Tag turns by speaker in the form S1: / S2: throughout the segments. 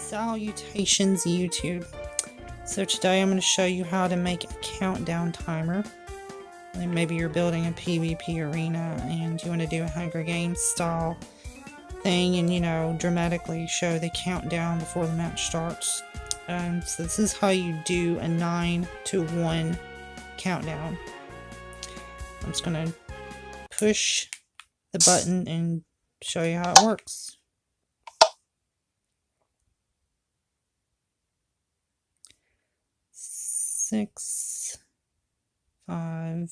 S1: Salutations YouTube. So today I'm going to show you how to make a countdown timer. And maybe you're building a PvP arena and you want to do a Hunger Games style thing and, you know, dramatically show the countdown before the match starts. So this is how you do a 9 to 1 countdown. I'm just going to push the button and show you how it works. 6, 5,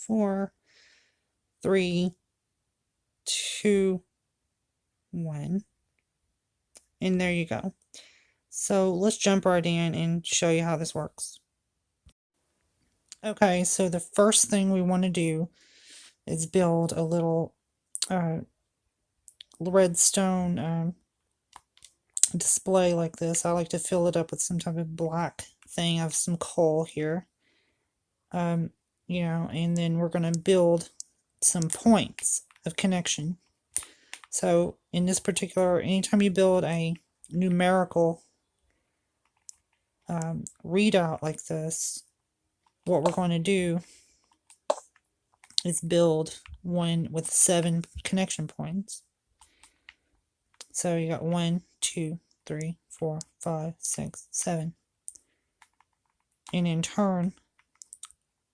S1: 4, 3, 2, 1. And there you go. So let's jump right in and show you how this works. Okay, so the first thing we want to do is build a little redstone display like this. I like to fill it up with some type of black thing. I have some coal here. You know, and then we're going to build some points of connection. So in this particular, anytime you build a numerical readout like this, what we're going to do is build one with 7 connection points. So you got 1, 2, 3, 4, 5, 6, 7. And in turn,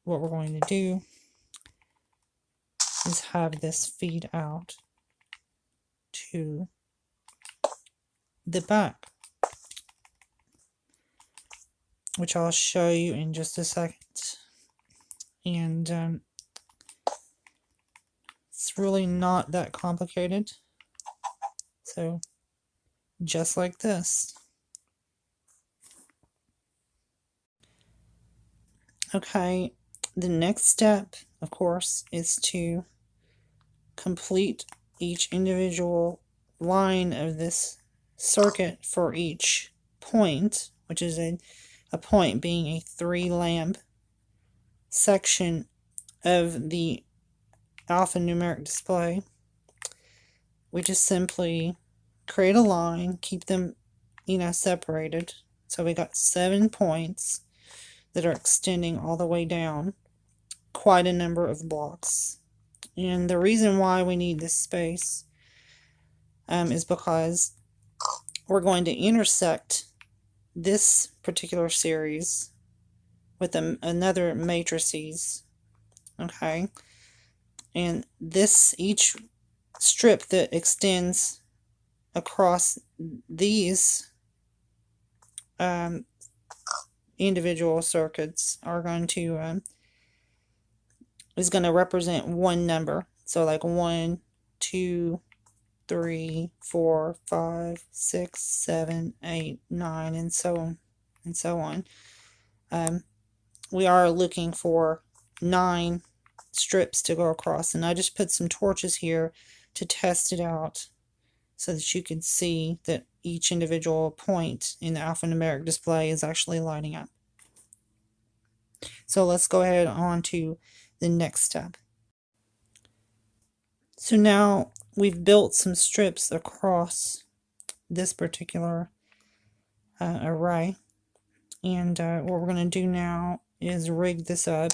S1: what we're going to do is have this feed out to the back, which I'll show you in just a second. And it's really not that complicated. So just like this. Okay, the next step, of course, is to complete each individual line of this circuit for each point, which is a point being a 3-lamp section of the alphanumeric display. We just simply create a line, keep them, you know, separated. So we got 7 points that are extending all the way down quite a number of blocks. And the reason why we need this space is because we're going to intersect this particular series with another matrices. Okay, and this, each strip that extends across these individual circuits are going to is going to represent one number. So like 1, 2, 3, 4, 5, 6, 7, 8, 9, and so on and so on. We are looking for 9 strips to go across, and I just put some torches here to test it out so that you can see that each individual point in the alphanumeric display is actually lighting up. So let's go ahead on to the next step. So now we've built some strips across this particular array, and what we're going to do now is rig this up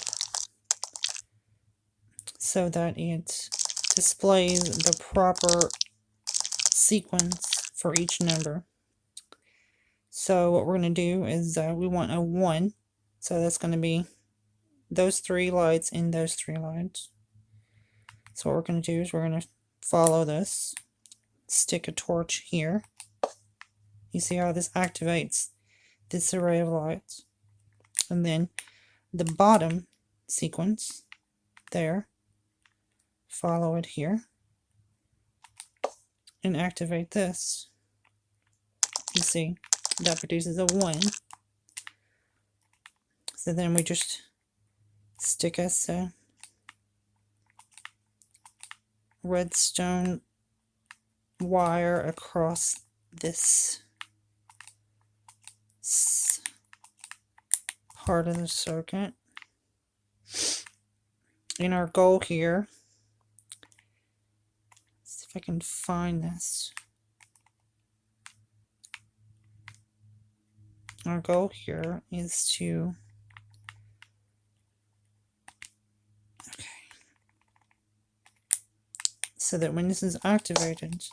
S1: so that it displays the proper sequence for each number. So what we're going to do is we want a 1, so that's going to be those 3 lights and those 3 lights. So what we're going to do is we're going to follow this, stick a torch here. You see how this activates this array of lights. And then the bottom sequence there, follow it here and activate this. You see that produces a 1. So then we just stick us a redstone wire across this part of the circuit. And our goal here, let's see if I can find this, our goal here is to so that when this is activated,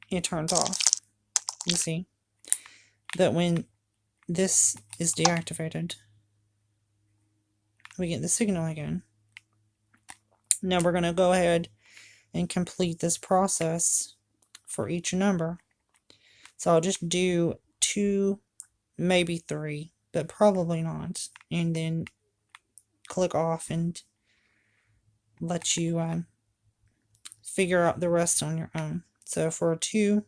S1: it turns off. You see that when this is deactivated, we get the signal again. Now we're going to go ahead and complete this process for each number. So I'll just do 2, maybe 3, but probably not, and then click off and let you figure out the rest on your own. So for 2,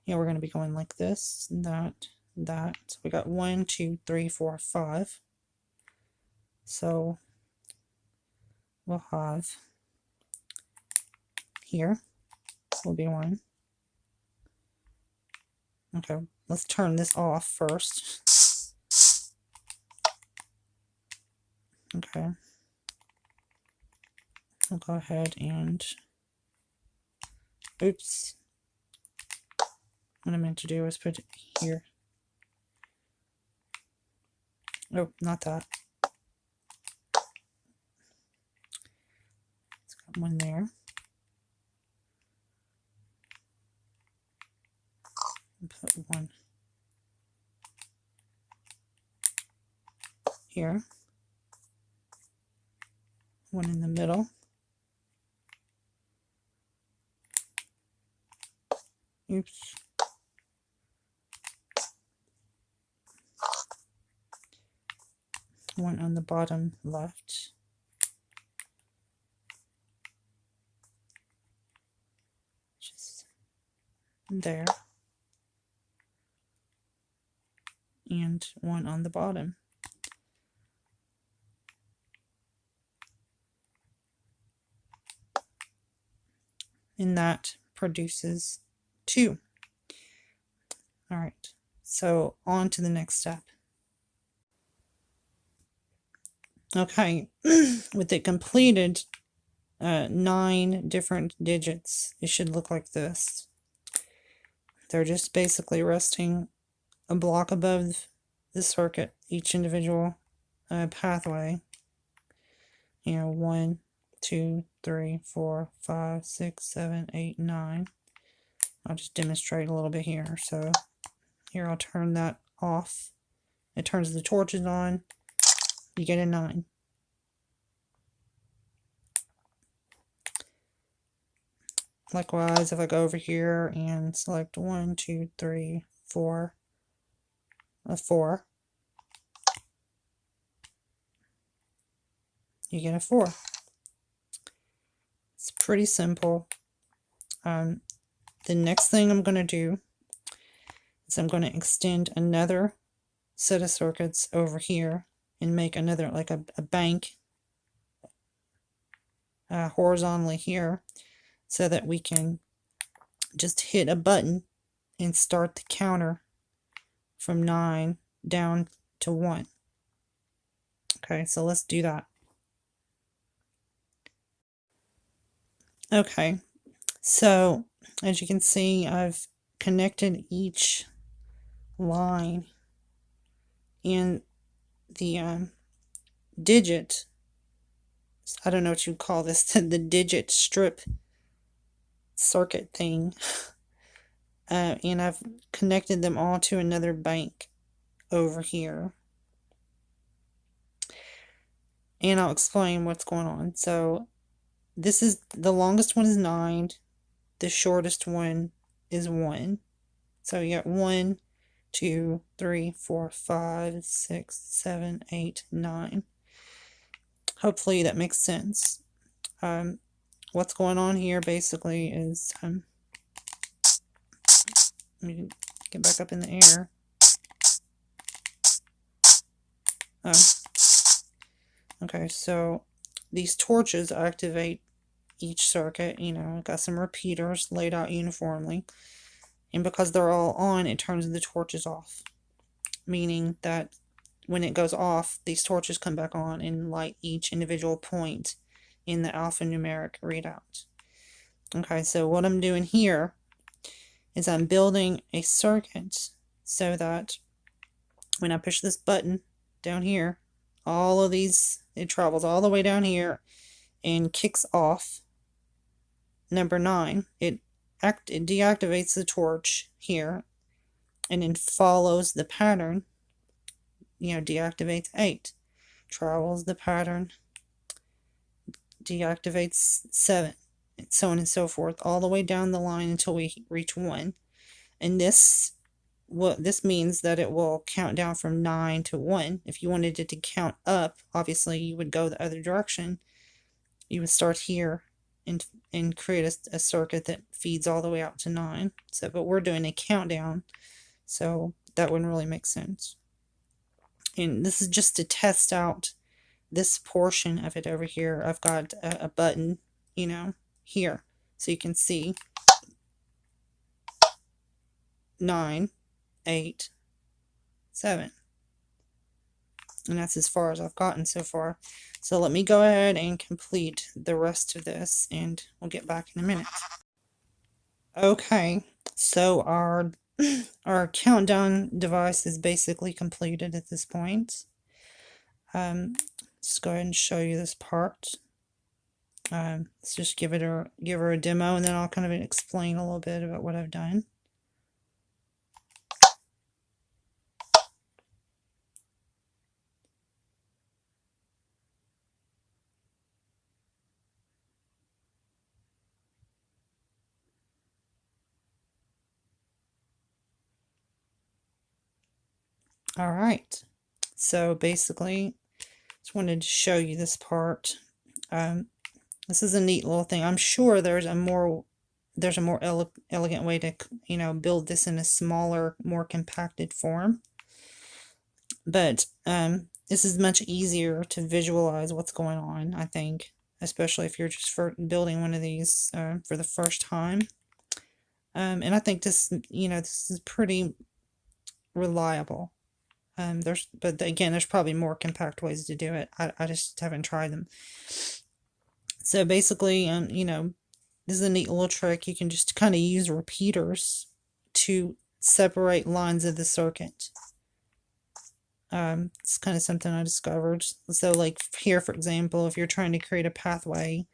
S1: we're going to be going like this, that. So we got 1, 2, 3, 4, 5. So we'll have here will be 1. Okay, let's turn this off first. Okay. I'll go ahead and oops. What I meant to do is put it here. Oh, not that. It's got one there. And put one here. One in the middle. Oops. One on the bottom left. Just there. And one on the bottom. And that produces 2. All right, so on to the next step. Okay, with it completed 9 different digits, it should look like this. They're just basically resting a block above the circuit, each individual pathway. 1, 2, 3, 4, 5, 6, 7, 8, 9. I'll just demonstrate a little bit here. So here I'll turn that off. It turns the torches on. You get a 9. Likewise, if I go over here and select 1, 2, 3, 4, a 4, you get a 4. It's pretty simple. The next thing I'm going to do is I'm going to extend another set of circuits over here and make another, like a bank horizontally here, so that we can just hit a button and start the counter from 9 down to 1. Okay, so let's do that. Okay, so as you can see, I've connected each line in the digit, I don't know what you call this, the digit strip circuit thing, and I've connected them all to another bank over here, and I'll explain what's going on. So this is, the longest one is 9, the shortest one is 1. So you got 1, 2, 3, 4, 5, 6, 7, 8, 9. Hopefully that makes sense. What's going on here basically is, let me get back up in the air. Okay, so these torches activate each circuit. Got some repeaters laid out uniformly, and because they're all on, it turns the torches off, meaning that when it goes off, these torches come back on and light each individual point in the alphanumeric readout. Okay, so what I'm doing here is I'm building a circuit so that when I push this button down here, all of these, it travels all the way down here and kicks off number 9. It deactivates the torch here and then follows the pattern, deactivates 8, travels the pattern, deactivates 7, and so on and so forth, all the way down the line until we reach 1. And this means that it will count down from 9 to 1. If you wanted it to count up, obviously you would go the other direction. You would start here and create a circuit that feeds all the way out to 9. But we're doing a countdown, so that wouldn't really make sense. And this is just to test out this portion of it over here. I've got a button, here, so you can see 9, 8, 7. And that's as far as I've gotten so far. So let me go ahead and complete the rest of this, and we'll get back in a minute. Okay, so our countdown device is basically completed at this point. Let's go ahead and show you this part. Let's just give her a demo, and then I'll kind of explain a little bit about what I've done. Alright, so basically, just wanted to show you this part. This is a neat little thing. I'm sure there's a more elegant way to, build this in a smaller, more compacted form. But this is much easier to visualize what's going on, I think, especially if you're just building one of these for the first time. And I think this is pretty reliable. But again, there's probably more compact ways to do it. I just haven't tried them. So basically, this is a neat little trick. You can just kind of use repeaters to separate lines of the circuit. It's kind of something I discovered. So like here, for example, if you're trying to create a pathway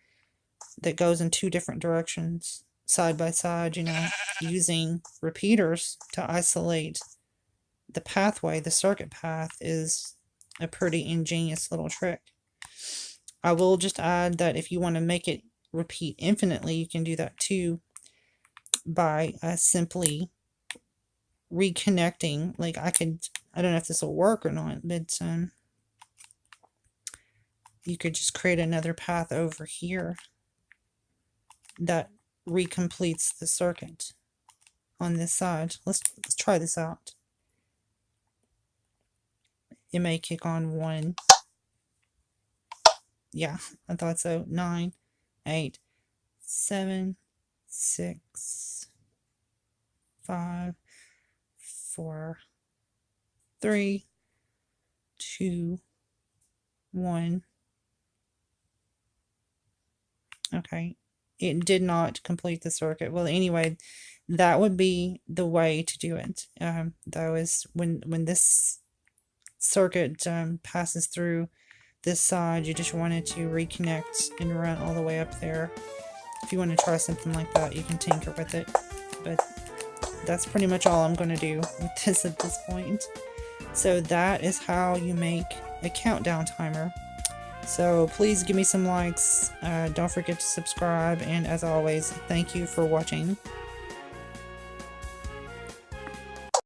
S1: that goes in 2 different directions, side by side, using repeaters to isolate the pathway, the circuit path, is a pretty ingenious little trick. I will just add that if you want to make it repeat infinitely, you can do that too by simply reconnecting. Like I don't know if this will work or not, but you could just create another path over here that recompletes the circuit on this side. Let's try this out. It may kick on 1. Yeah, I thought so. 9, 8, 7, 6, 5, 4, 3, 2, 1. Okay, it did not complete the circuit. Well, anyway, that would be the way to do it. That was when this circuit passes through this side, you just wanted to reconnect and run all the way up there. If you want to try something like that, you can tinker with it, but that's pretty much all I'm going to do with this at this point. So that is how you make a countdown timer. So please give me some likes, don't forget to subscribe, and as always, thank you for watching.